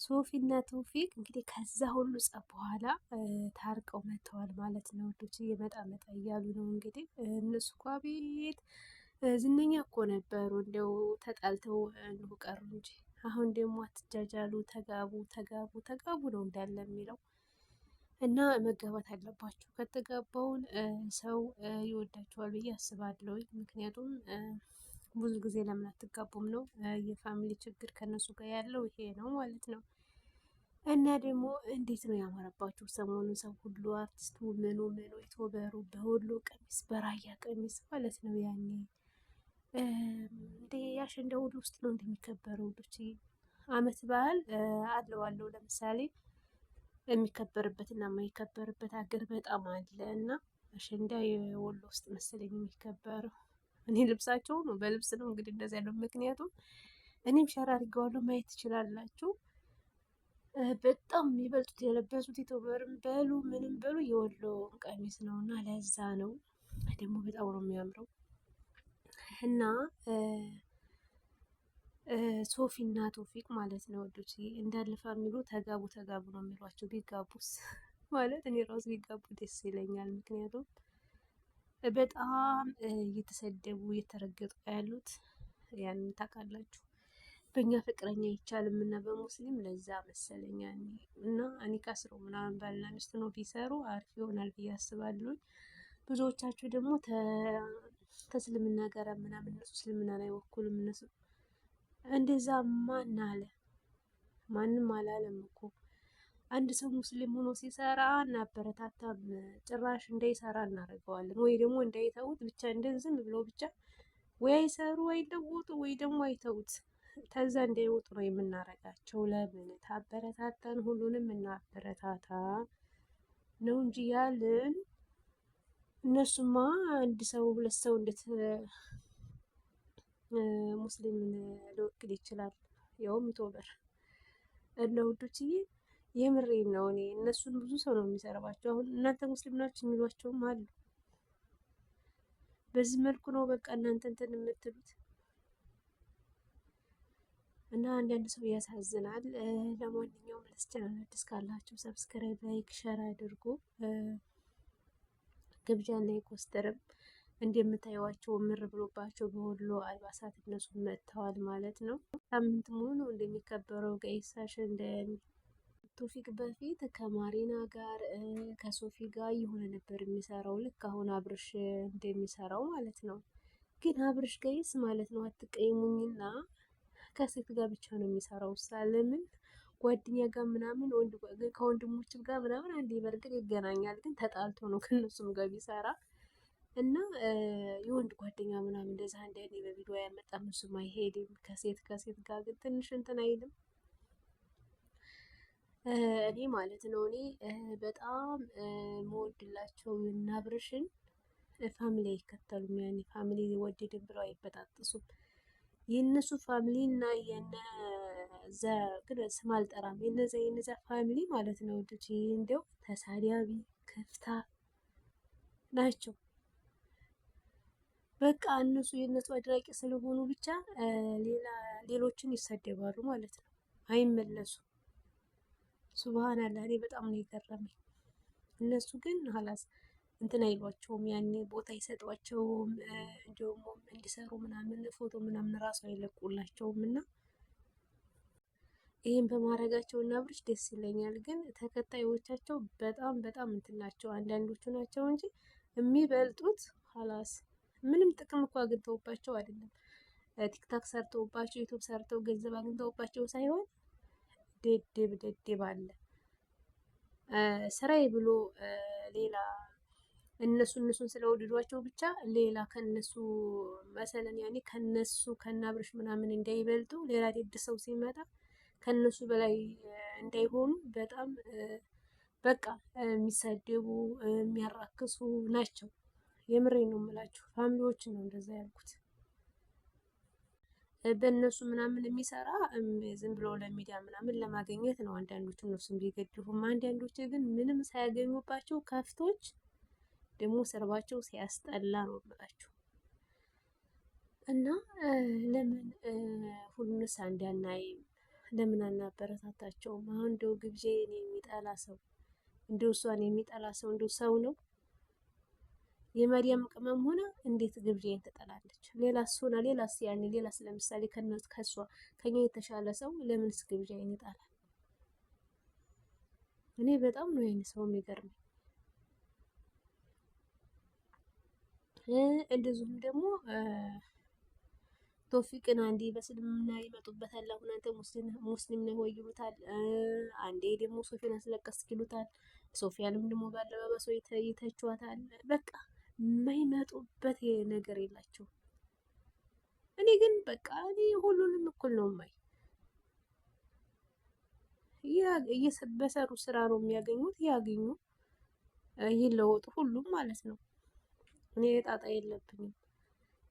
ሶፊና ቶፊቅ እንግዲህ ከዛ ሁሉ ጸብ በኋላ ታርቀው መጥተዋል ማለት ነው። ወዶች እየመጣ መጣ እያሉ ነው እንግዲህ እነሱ እኮ አቤት ዝነኛ እኮ ነበሩ። እንደው ተጣልተው እንሁ ቀሩ እንጂ አሁን ደግሞ አትጃጃሉ፣ ተጋቡ ተጋቡ ተጋቡ ነው እንዳለ የሚለው እና መጋባት አለባችሁ። ከተጋባውን ሰው ይወዳችኋል ብዬ አስባለሁ። ምክንያቱም ብዙ ጊዜ ለምን አትጋቡም ነው የፋሚሊ ችግር ከነሱ ጋር ያለው ይሄ ነው ማለት ነው። እና ደግሞ እንዴት ነው ያማረባችሁ ሰሞኑን ሰው ሁሉ አርቲስቱ ምኑ ምኑ የተወበሩ በወሎ ቀሚስ በራያ ቀሚስ ማለት ነው። ያኔ እንደ ያሸንዳ ወሎ ውስጥ ነው እንደሚከበረው ልጅ አመት በዓል አለው ለምሳሌ የሚከበርበት እና የማይከበርበት ሀገር በጣም አለ እና አሸንዳ የወሎ ውስጥ መሰለኝ የሚከበረው። እኔ ልብሳቸው ነው በልብስ ነው እንግዲህ እንደዚያ ያለው ምክንያቱም እኔም ሸራ አድርገዋለሁ ማየት ትችላላችሁ። በጣም የሚበልጡት የለበሱት ኢትዮበርም በሉ ምንም በሉ የወሎ ቀሚስ ነው እና ለዛ ነው ደግሞ በጣም ነው የሚያምረው። እና ሶፊ እና ቶፊቅ ማለት ነው ወዶች እንዳለ ፋሚሉ ተጋቡ ተጋቡ ነው የሚሏቸው። ቢጋቡስ ማለት እኔ ራሱ ቢጋቡ ደስ ይለኛል። ምክንያቱም በጣም እየተሰደቡ እየተረገጡ ያሉት ያንን ታውቃላችሁ። በእኛ ፍቅረኛ አይቻልም እና በሙስሊም ለዛ መሰለኛ እና እኔ ካስረው ምናምን ባልና ሚስት ነው ቢሰሩ አሪፍ ይሆናል ብዬ አስባለሁ። ብዙዎቻችሁ ደግሞ ከእስልምና ጋር ምናምን እነሱ እስልምናን አይወኩልም እነሱ እንደዛ ማን አለ? ማንም አላለም እኮ። አንድ ሰው ሙስሊም ሆኖ ሲሰራ እናበረታታም፣ ጭራሽ እንዳይሰራ እናደርገዋለን። ወይ ደግሞ እንዳይተውት ብቻ እንደዝም ብለው ብቻ ወይ አይሰሩ አይለውጡ ወይ ደግሞ አይተውት ከዛ እንዳይወጡ ነው የምናረጋቸው። ለምን ታበረታታን? ሁሉንም እናበረታታ ነው እንጂ ያልን እነሱማ አንድ ሰው ሁለት ሰው እንዴት ሙስሊምን ሊወክል ይችላል? ያውም ዩቱበር እና ውዶችዬ የምሬን ነው። እኔ እነሱን ብዙ ሰው ነው የሚሰርባቸው። አሁን እናንተ ሙስሊም ናችሁ የሚሏቸውም አሉ። በዚህ መልኩ ነው በቃ እናንተ እንትን የምትሉት እና አንዳንድ ሰው ያሳዝናል። ለማንኛውም ለዚህ ቻናል አዲስ ካላችሁ ሰብስክራይብ፣ ላይክ፣ ሸር አድርጉ። ግብዣና የኮስተርም እንደምታዩዋቸው ምር ብሎባቸው በወሎ አልባሳት እነሱ መጥተዋል ማለት ነው። ሳምንት ሙሉ እንደሚከበረው ጋይሳሽ እንደ ቶፊቅ በፊት ከማሪና ጋር ከሶፊ ጋር የሆነ ነበር የሚሰራው ልክ አሁን አብርሽ እንደሚሰራው ማለት ነው። ግን አብርሽ ጋይስ ማለት ነው አትቀይሙኝና ከሴት ጋር ብቻ ነው የሚሰራው። ለምን ጓደኛ ጋር ምናምን ከወንድሞች ጋር ምናምን አንዴ በርግጥ ይገናኛል፣ ግን ተጣልቶ ነው ከነሱም ጋር ቢሰራ እና የወንድ ጓደኛ ምናምን እንደዛ አንድ አይኔ በቪዲዮ ያመጣም እሱም አይሄድም። ከሴት ጋር ግን ትንሽ እንትን አይልም። እኔ ማለት ነው እኔ በጣም መወድላቸው እና አብርሽን ፋሚሊ አይከተሉም። ያኔ ፋሚሊ ወደድን ብለው አይበጣጥሱም። የእነሱ ፋሚሊ እና የነዛ ግን ስም አልጠራም። የነዛ ፋሚሊ ማለት ነው ወዶች እንደው ተሳዳቢ ከፍታ ናቸው። በቃ እነሱ የእነሱ አድራቂ ስለሆኑ ብቻ ሌሎችን ይሰደባሉ ማለት ነው፣ አይመለሱም። ሱብሃንአላህ እኔ በጣም ነው የገረመኝ። እነሱ ግን ሀላስ እንትን አይሏቸውም፣ ያኔ ቦታ አይሰጧቸውም። እንዲሁም እንዲሰሩ ምናምን ፎቶ ምናምን ራሱ አይለቁላቸውም እና ይህን በማድረጋቸው እና አብርሽ ደስ ይለኛል። ግን ተከታዮቻቸው በጣም በጣም እንትን ናቸው፣ አንዳንዶቹ ናቸው እንጂ የሚበልጡት ሀላስ ምንም ጥቅም እኮ አግኝተውባቸው አይደለም። ቲክታክ ሰርተውባቸው ዩቱብ ሰርተው ገንዘብ አግኝተውባቸው ሳይሆን ደደብ አለ ስራዬ ብሎ ሌላ እነሱን ስለወደዷቸው ብቻ ሌላ ከነሱ መሰለን ያኔ ከነሱ ከናብርሽ ምናምን እንዳይበልጡ ሌላ ደድ ሰው ሲመጣ ከነሱ በላይ እንዳይሆኑ በጣም በቃ የሚሳደቡ የሚያራክሱ ናቸው። የምሬን ነው የምላችሁ። ፋሚሊዎችን ነው እንደዛ ያልኩት። በእነሱ ምናምን የሚሰራ ዝም ብሎ ለሚዲያ ምናምን ለማግኘት ነው አንዳንዶቹ እነሱም ቢገድፉም፣ አንዳንዶቹ ግን ምንም ሳያገኙባቸው ከፍቶች ደግሞ ሰርባቸው ሲያስጠላ ነው የምላችሁ። እና ለምን ሁሉንስ አንድ አናይም? ለምን አናበረታታቸውም? አሁን እንደው ግብዣዬን የሚጠላ ሰው እንደው እሷን የሚጠላ ሰው እንደው ሰው ነው? የመርያም ቅመም ሆነ እንዴት ግብዣዬን ትጠላለች? ሌላስ ሆና ሌላስ ያኔ ሌላስ ለምሳሌ ከሷ ከኛ የተሻለ ሰው ለምንስ ግብዣዬን ይጠላል? እኔ በጣም ነው ይሄን ሰው የሚገርመኝ። እንደዚሁም ደግሞ ቶፊቅን አንዴ በስልምና ይመጡበታል። አሁን አንተ ሙስሊም ነህ ወይ ይሉታል። አንዴ ደግሞ ሶፊያን አስለቀስክ ይሉታል። ሶፊያንም ደግሞ ባለባበሷ ይተቿታል። በቃ የማይመጡበት ነገር የላቸው። እኔ ግን በቃ እኔ ሁሉንም እኩል ነው ማይ በሰሩ ስራ ነው የሚያገኙት። ያገኙ ይለወጡ ሁሉም ማለት ነው። እኔ ጣጣ የለብኝም።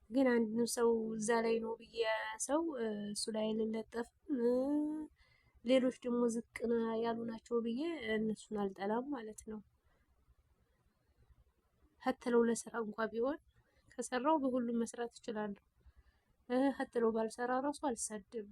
ግን አንድ ሰው እዛ ላይ ነው ብዬ ሰው እሱ ላይ አልለጠፍም። ሌሎች ደግሞ ዝቅና ያሉ ናቸው ብዬ እነሱን አልጠላም ማለት ነው። ሀተለው ለስራ እንኳ ቢሆን ከሰራው በሁሉም መስራት እችላለሁ። ሀተለው ባልሰራ ራሱ አልሰድም።